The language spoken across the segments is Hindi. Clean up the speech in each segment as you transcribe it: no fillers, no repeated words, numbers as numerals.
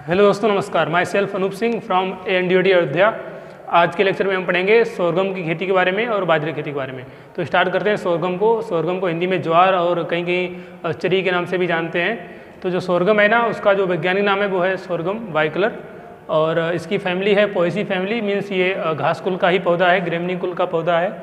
हेलो दोस्तों, नमस्कार। My self Anoop Singh from ANDOD Ayodhya. आज के लेक्चर में हम पढ़ेंगे सोरगम की खेती के बारे में और बाजरे की खेती के बारे में। तो स्टार्ट करते हैं सोरगम को हिंदी में ज्वार और कहीं कहीं चरी के नाम से भी जानते हैं। तो जो सोरगम है ना, उसका जो वैज्ञानिक नाम है वो है सोरगम बाइकलर, और इसकी फैमिली है पोएसी फैमिली। मीन्स ये घास कुल का ही पौधा है, ग्रेमनी कुल का पौधा है।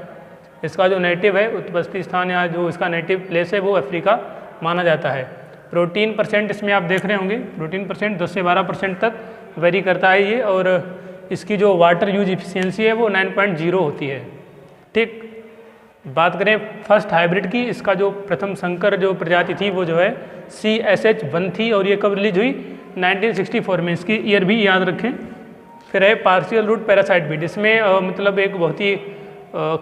इसका जो नेटिव है, उत्पत्ति स्थान या जो इसका नेटिव प्लेस है वो अफ्रीका माना जाता है। प्रोटीन परसेंट इसमें आप देख रहे होंगे, प्रोटीन परसेंट 10 से 12% तक वेरी करता है ये, और इसकी जो वाटर यूज इफिशियंसी है वो 9.0 होती है। ठीक, बात करें फर्स्ट हाइब्रिड की, इसका जो प्रथम संकर जो प्रजाति थी वो जो है CSH1 थी, और ये कब रिलीज हुई? 1964 में। इसकी ईयर भी याद रखें। फिर है पार्शियल रूट पैरासाइट बीड। इसमें मतलब एक बहुत ही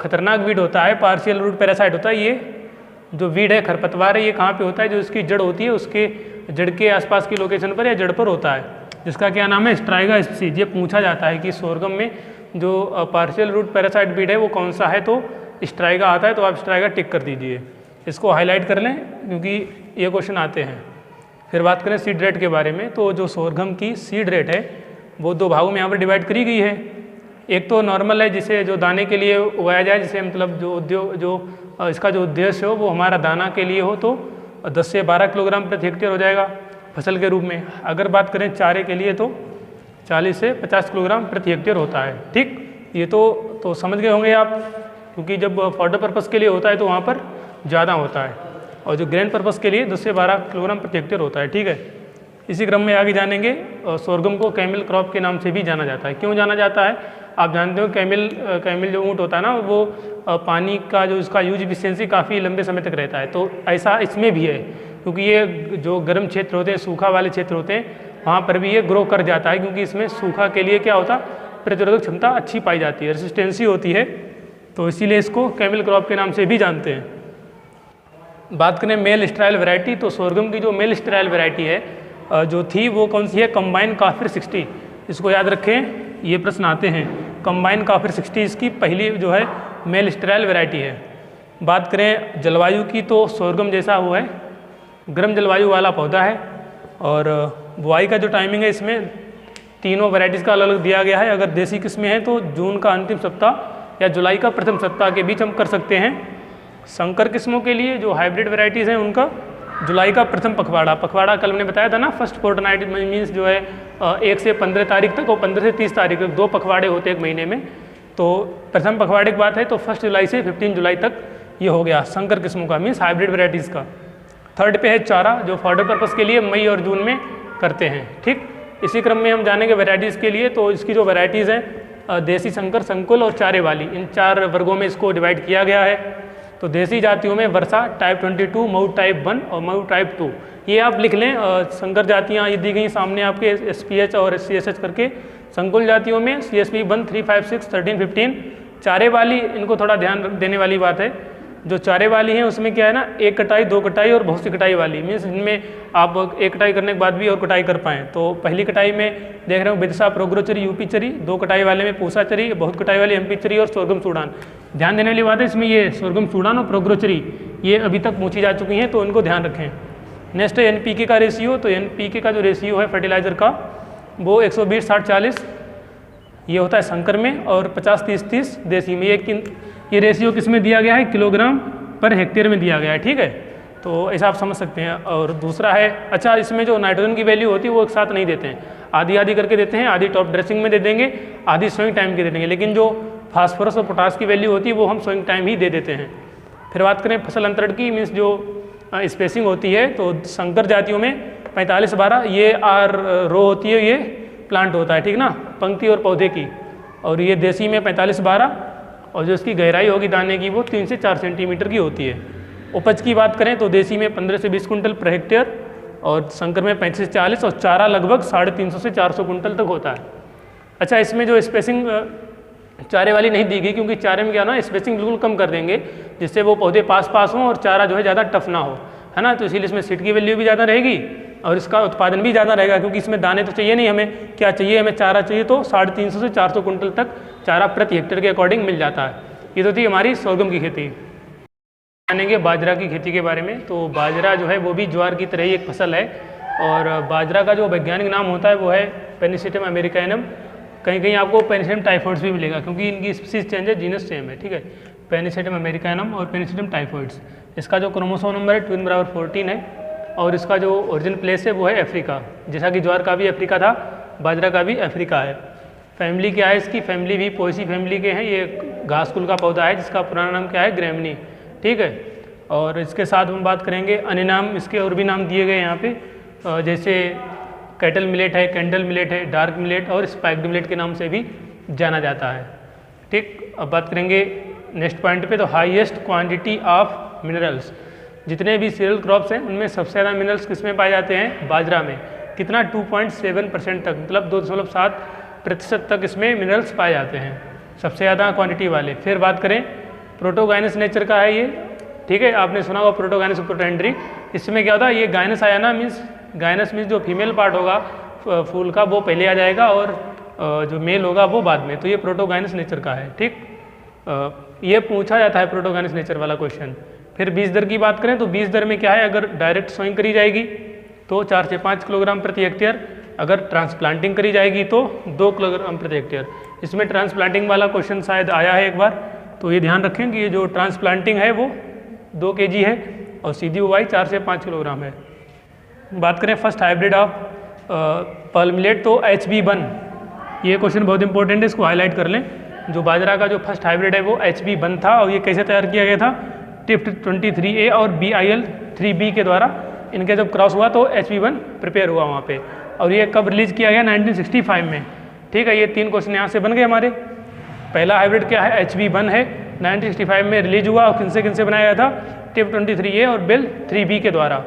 खतरनाक बीड होता है, पार्शियल रूट पैरासाइट होता है। ये जो वीड है, खरपतवार है, ये कहाँ पे होता है? जो इसकी जड़ होती है उसके जड़ के आसपास की लोकेशन पर या जड़ पर होता है, जिसका क्या नाम है? Striga species. ये पूछा जाता है कि सोरगम में जो पार्शियल रूट पैरासाइट बीड है वो कौन सा है, तो स्ट्राइगा आता है। तो आप स्ट्राइगा टिक कर दीजिए, इसको हाईलाइट कर लें क्योंकि ये क्वेश्चन आते हैं। फिर बात करें सीड रेट के बारे में, तो जो सोरगम की सीड रेट है वो दो भागों में यहाँ पर डिवाइड करी गई है। एक तो नॉर्मल है, जिसे जो दाने के लिए उगाया जाए, जिसे मतलब जो इसका जो उद्देश्य हो वो हमारा दाना के लिए हो, तो 10 से 12 किलोग्राम प्रति हेक्टेयर हो जाएगा फसल के रूप में। अगर बात करें चारे के लिए तो 40 से 50 किलोग्राम प्रति हेक्टेयर होता है। ठीक, ये तो समझ गए होंगे आप, क्योंकि जब फॉडर पर्पज़ के लिए होता है तो वहाँ पर ज़्यादा होता है, और जो ग्रेन पर्पज़ के लिए 10 से 12 किलोग्राम प्रति हेक्टेयर होता है। ठीक है, इसी क्रम में आगे जानेंगे। सोरगम को कैमिल क्रॉप के नाम से भी जाना जाता है। क्यों जाना जाता है? आप जानते हो कैमिल जो ऊँट होता है ना, वो पानी का जो इसका यूज इफिशियंसी काफ़ी लंबे समय तक रहता है। तो ऐसा इसमें भी है, क्योंकि ये जो गर्म क्षेत्र होते हैं, सूखा वाले क्षेत्र होते हैं, वहाँ पर भी ये ग्रो कर जाता है, क्योंकि इसमें सूखा के लिए क्या होता? प्रतिरोधक क्षमता अच्छी पाई जाती है, रेसिस्टेंसी होती है। तो इसीलिए इसको कैमिल क्रॉप के नाम से भी जानते हैं। बात करें मेल स्ट्राइल वैरायटी, तो सोरगम की जो मेल स्ट्राइल वैरायटी है जो थी वो कौन सी है? कंबाइन काफिर 60। इसको याद रखें, ये प्रश्न आते हैं। कंबाइन काफिर 60 इसकी पहली जो है मेल स्ट्राइल वैरायटी है। बात करें जलवायु की, तो सोरगम जैसा वो है, गर्म जलवायु वाला पौधा है, और बुआई का जो टाइमिंग है इसमें तीनों वैरायटीज़ का अलग अलग दिया गया है। अगर देसी किस्में हैं तो जून का अंतिम सप्ताह या जुलाई का प्रथम सप्ताह के बीच हम कर सकते हैं। संकर किस्मों के लिए जो हाइब्रिड वैरायटीज़ हैं उनका जुलाई का प्रथम पखवाड़ा कल मैंने बताया था ना, फर्स्ट फोर्टनाइट मीन्स जो है 1 से 15 तारीख तक और 15 से 30 तारीख तक 2 पखवाड़े होते हैं एक महीने में। तो प्रथम पखवाड़े की बात है तो 1 जुलाई से 15 जुलाई तक ये हो गया संकर किस्मों का, मीन्स हाइब्रिड वैरायटीज़ का। थर्ड पे है चारा, जो फॉडर पर्पज़ के लिए मई और जून में करते हैं। ठीक, इसी क्रम में हम जानेंगे वैरायटीज़ के लिए। तो इसकी जो वैरायटीज़ हैं देसी, संकर, संकुल और चारे वाली, इन 4 वर्गों में इसको डिवाइड किया गया है। तो देसी जातियों में वर्षा टाइप 22, मऊ टाइप 1 और मऊ टाइप 2, ये आप लिख लें। संकर जातियाँ ये दी गई सामने आपके SPH और SCSH करके। संकुल जातियों में CSP 1, 3, 5, 6, 13, 15। चारे वाली, इनको थोड़ा ध्यान देने वाली बात है, जो चारे वाली हैं उसमें क्या है ना, 1 कटाई, 2 कटाई और बहुत सी कटाई वाली, मीन्स इनमें आप 1 कटाई करने के बाद भी और कटाई कर पाएँ। तो पहली कटाई में देख रहे हो विदिशा प्रोग्रो चरी, UP चरी। 2 कटाई वाले में पूसा चरी, बहुत कटाई वाली MP चरी और सोरगम सूडान। ध्यान देने वाली बात है इसमें, ये सोरगम सूडान और प्रोग्रो चरी ये अभी तक पूछी जा चुकी हैं, तो इनको ध्यान रखें। नेक्स्ट है NPK का रेशियो। तो NPK का जो रेशियो है फर्टिलाइजर का वो 120, 60, 40 ये होता है संकर में, और 50, 30, 30 देसी में। ये रेशियो किस में दिया गया है? किलोग्राम पर हेक्टेयर में दिया गया है। ठीक है, तो ऐसा आप समझ सकते हैं। और दूसरा है, अच्छा इसमें जो नाइट्रोजन की वैल्यू होती है वो एक साथ नहीं देते हैं, आधी आधी करके देते हैं। आधी टॉप ड्रेसिंग में दे देंगे, आधी सोइंग टाइम की दे देंगे, लेकिन जो फास्फोरस और पोटास की वैल्यू होती है वो हम सोइंग टाइम ही दे देते हैं। फिर बात करें फसल अंतरण की, मीन्स जो स्पेसिंग होती है, तो संकर जातियों में 45-12 ये रो होती है, ये प्लांट होता है। ठीक ना, पंक्ति और पौधे की। और ये देसी में 45-12, और जो इसकी गहराई होगी दाने की वो 3 से 4 सेंटीमीटर की होती है। उपज की बात करें तो देसी में 15 से 20 कुंटल पर हेक्टेयर, और संकर में 35 से 40, और चारा लगभग 350 से 400 कुंटल तक होता है। अच्छा, इसमें जो स्पेसिंग चारे वाली नहीं दी गई, क्योंकि चारे में क्या ना, स्पेसिंग बिल्कुल कम कर देंगे, जिससे वो पौधे पास पास हों और चारा जो है ज़्यादा टफ ना हो, है ना। तो इसीलिए इसमें सीड की वैल्यू भी ज़्यादा रहेगी और इसका उत्पादन भी ज़्यादा रहेगा, क्योंकि इसमें दाने तो चाहिए नहीं, हमें क्या चाहिए? हमें चारा चाहिए। तो 350 से 400 कुंटल तक चारा प्रति हेक्टेयर के अकॉर्डिंग मिल जाता है। ये तो थी हमारी सोरगम की खेती। जानेंगे बाजरा की खेती के बारे में। तो बाजरा जो है वो भी ज्वार की तरह ही एक फसल है, और बाजरा का जो वैज्ञानिक नाम होता है वो है पेनिसिलियम अमेरिकैनम। कहीं कहीं आपको पेनिसिलियम टाइफॉइड्स भी मिलेगा क्योंकि इनकी स्पीसीज चेंज है, जीनस सेम है, ठीक है। पेनिसिलियम अमेरिकैनम और पेनिसिलियम टाइफॉइड्स। इसका जो क्रोमोसोम नंबर है ट्विन बराबर 14 है और इसका जो ओरिजिन प्लेस है वो है अफ्रीका। जैसा कि ज्वार का भी अफ्रीका था, बाजरा का भी अफ्रीका है। फैमिली क्या है इसकी? फैमिली भी पोएसी फैमिली के हैं। ये घास कुल का पौधा है जिसका पुराना नाम क्या है? ग्रेमनी, ठीक है। और इसके साथ हम बात करेंगे अन्य नाम, इसके और भी नाम दिए गए यहाँ पे, जैसे कैटल मिलेट है, कैंडल मिलेट है, डार्क मिलेट और स्पाइक्ड मिलेट के नाम से भी जाना जाता है, ठीक। अब बात करेंगे नेक्स्ट पॉइंट पे, तो हाईएस्ट क्वांटिटी ऑफ मिनरल्स। जितने भी सीरियल क्रॉप्स हैं उनमें सबसे ज़्यादा मिनरल्स किस में पाए जाते हैं? बाजरा में। कितना? 2.7% तक, मतलब 2.7% तक इसमें मिनरल्स पाए जाते हैं, सबसे ज़्यादा क्वांटिटी वाले। फिर बात करें प्रोटोगाइनस नेचर का है ये, ठीक है। आपने सुना होगा प्रोटोगाइनस प्रोटेंड्री। इसमें क्या होता है? ये गाइनस आया ना, गाइनस मीन्स जो फीमेल पार्ट होगा फूल का वो पहले आ जाएगा और जो मेल होगा वो बाद में। तो ये प्रोटोगाइनस नेचर का है, ठीक। ये पूछा जाता है प्रोटोगाइनस नेचर वाला क्वेश्चन। फिर बीज दर की बात करें तो बीज दर में क्या है? अगर डायरेक्ट सोइंग करी जाएगी तो 4 से 5 किलोग्राम प्रति हेक्टेयर, अगर ट्रांसप्लांटिंग करी जाएगी तो 2 किलोग्राम प्रति हेक्टेयर। इसमें ट्रांसप्लांटिंग वाला क्वेश्चन शायद आया है एक बार, तो ये ध्यान रखें कि ये जो ट्रांसप्लांटिंग है वो 2 kg है और सीधी बुवाई 4 से 5 किलोग्राम है। बात करें first hybrid of pearl millet, तो HB1, ये क्वेश्चन बहुत इंपॉर्टेंट है, इसको हाईलाइट कर लें। जो बाजरा का जो फर्स्ट हाइब्रिड है वो HB1 था और ये कैसे तैयार किया गया था? टिफ्ट 23A और BIL3B के द्वारा इनके जब क्रॉस हुआ तो HB1 प्रिपेयर हुआ वहाँ पे। और ये कब रिलीज किया गया? 1965 में, ठीक है। ये 3 क्वेश्चन यहाँ से बन गए हमारे। पहला हाइब्रिड क्या है? HB1 है, 1965 में रिलीज हुआ और किनसे किनसे बनाया गया था? टिफ्ट 23A और BIL3B के द्वारा।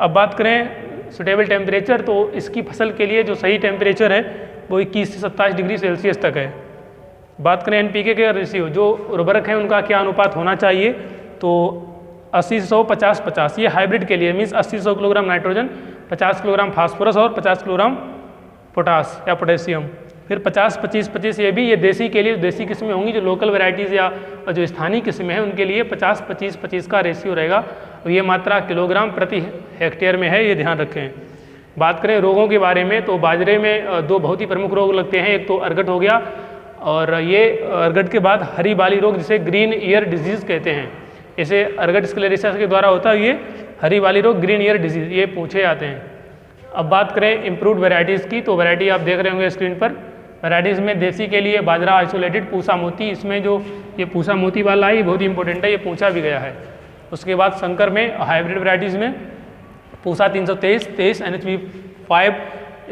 अब बात करें सुटेबल टेम्परेचर, तो इसकी फसल के लिए जो सही टेम्परेचर है वो 21 से 27 डिग्री सेल्सियस तक है। बात करें NPK के रेशियो, जो उर्वरक हैं उनका क्या अनुपात होना चाहिए? तो 80-100, 50-50, ये हाइब्रिड के लिए means 80-100 kilogram nitrogen, 50 kilogram phosphorus और 50 किलोग्राम पोटास या पोटेशियम। फिर 50-25-25 ये भी, ये देसी के लिए, देसी किस्में होंगी, जो लोकल वेराइटीज़ या जो स्थानीय किस्में हैं उनके लिए 50-25-25 का रेशियो रहेगा। और ये मात्रा किलोग्राम प्रति हेक्टेयर में है, ये ध्यान रखें। बात करें रोगों के बारे में, तो बाजरे में 2 बहुत ही प्रमुख रोग लगते हैं। एक तो अर्गट हो गया और ये अर्गट के बाद हरी बाली रोग जिसे ग्रीन ईयर डिजीज़ कहते हैं, इसे अर्गट स्क्लेरोसिस के द्वारा होता है ये हरी बाली रोग, ग्रीन ईयर डिजीज़, ये पूछे जाते हैं। अब बात करें इम्प्रूव्ड वेराइटीज़ की, तो वैरायटी आप देख रहे होंगे स्क्रीन पर। वैराइटीज़ में देसी के लिए बाजरा आइसोलेटेड पूसा मोती, इसमें जो ये पूसा मोती वाला है ये बहुत ही इंपॉर्टेंट है, ये पूछा भी गया है। उसके बाद संकर में हाइब्रिड वैराइटीज़ में पूसा 323, 23 NHB5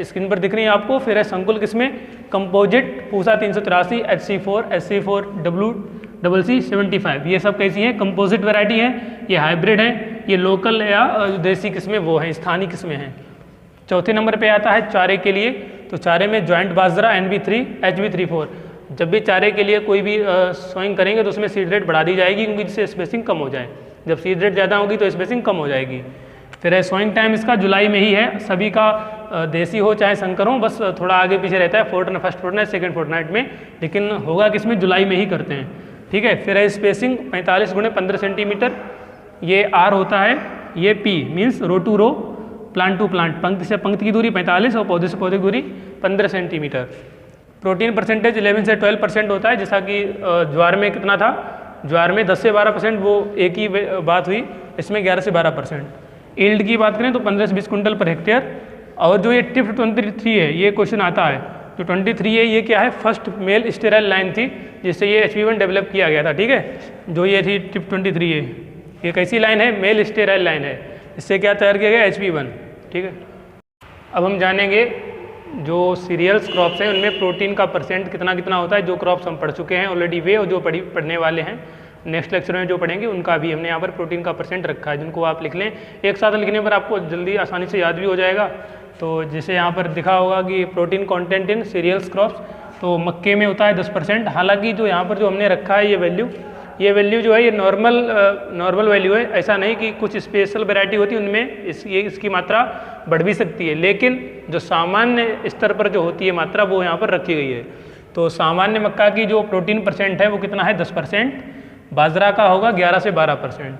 स्क्रीन पर दिख रही है आपको। फिर है संकुल किसमें? कंपोजिट पूसा 383, HC4, SC4WCC75, ये सब कैसी हैं? कंपोजिट वैरायटी है, ये हाइब्रिड है, ये लोकल या देसी किस्में वो हैं, स्थानीय किस्में हैं। चौथे नंबर पे आता है चारे के लिए, तो चारे में जॉइंट बाजरा NB3, HB34। जब भी चारे के लिए कोई भी सोइंग करेंगे तो उसमें सीड रेट बढ़ा दी जाएगी क्योंकि जिससे स्पेसिंग कम हो जाए। जब सीड रेट ज़्यादा होगी तो स्पेसिंग कम हो जाएगी। फिर है सोइंग टाइम इसका जुलाई में ही है, सभी का देसी हो चाहे संकर हो, बस थोड़ा आगे पीछे रहता है, फर्स्ट फोर्टनाइट सेकंड फोर्टनाइट में, लेकिन होगा किसमें? जुलाई में ही करते हैं, ठीक है। फिर है स्पेसिंग 45 × 15 सेंटीमीटर, ये R होता है, ये P means row to row, plant to plant, पंक्ति से पंक्ति की दूरी 45 और पौधे से पौधे की दूरी 15 सेंटीमीटर। प्रोटीन परसेंटेज 11 से 12% होता है, जैसा कि ज्वार में कितना था? ज्वार में 10 से 12%, वो एक ही बात हुई, इसमें 11 से 12%। ईल्ड की बात करें तो 15 से 20 कुंटल पर हेक्टेयर। और जो ये टिफ्ट 23 है, ये क्वेश्चन आता है, जो 23 है ये क्या है? फर्स्ट मेल स्टेराइल लाइन थी जिससे ये HB1 डेवलप किया गया था, ठीक है। जो ये थी टिफ्ट 23 है, ये कैसी लाइन है? मेल स्टेराइल लाइन है, इससे क्या तैयार किया गया? HB1, ठीक है। अब हम जानेंगे जो सीरियल्स क्रॉप्स हैं उनमें प्रोटीन का परसेंट कितना कितना होता है। जो क्रॉप्स हम पढ़ चुके हैं ऑलरेडी वे, और जो पढ़ने वाले हैं नेक्स्ट लेक्चर में जो पढ़ेंगे उनका भी हमने यहाँ पर प्रोटीन का परसेंट रखा है, जिनको आप लिख लें। एक साथ लिखने पर आपको जल्दी आसानी से याद भी हो जाएगा। तो जैसे यहाँ पर दिखा होगा कि protein content in cereals crops, तो मक्के में होता है 10%। हालांकि जो यहाँ पर जो हमने रखा है ये वैल्यू जो है ये नॉर्मल वैल्यू है, ऐसा नहीं कि कुछ स्पेशल वैरायटी होती है उनमें इसकी मात्रा बढ़ भी सकती है, लेकिन जो सामान्य स्तर पर जो होती है मात्रा वो यहाँ पर रखी गई है। तो सामान्य मक्का की जो प्रोटीन परसेंट है वो कितना है? 10%। बाजरा का होगा 11 से 12%,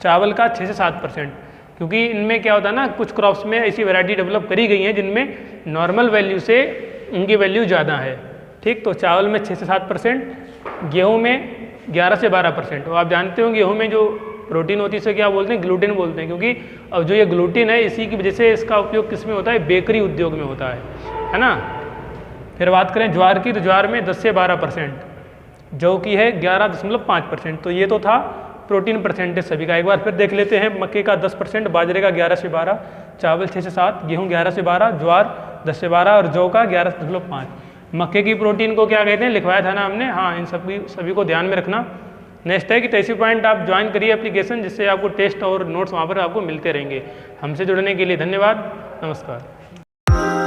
चावल का 6 से 7%। क्योंकि इनमें क्या होता है ना, कुछ क्रॉप्स में ऐसी वैरायटी डेवलप करी गई हैं जिनमें नॉर्मल वैल्यू से उनकी वैल्यू ज़्यादा है। ठीक, तो चावल में 6 से 7%, गेहूँ में 11 से 12%। तो आप जानते हो गेहूँ में जो प्रोटीन होती है इसे क्या बोलते हैं, ग्लूटेन बोलते हैं, क्योंकि अब जो ये ग्लूटेन है इसी की वजह से इसका उपयोग किस में होता है, बेकरी उद्योग में होता है ना। फिर बात करें ज्वार की, तो ज्वार में 10 से 12%, जौ की है 11.5%। तो ये तो था प्रोटीन परसेंटेज सभी का। एक बार फिर देख लेते हैं, मक्के का 10%, बाजरे का 11 से 12, चावल 6 से 7, गेहूँ 11 से 12, ज्वार 10 से 12 और जौ का 11.5। मक्के की प्रोटीन को क्या कहते हैं, लिखवाया था ना हमने, हाँ, इन सभी को ध्यान में रखना। नेक्स्ट है कि टेस्टी पॉइंट आप ज्वाइन करिए एप्लीकेशन, जिससे आपको टेस्ट और नोट्स वहाँ पर आपको मिलते रहेंगे। हमसे जुड़ने के लिए धन्यवाद, नमस्कार।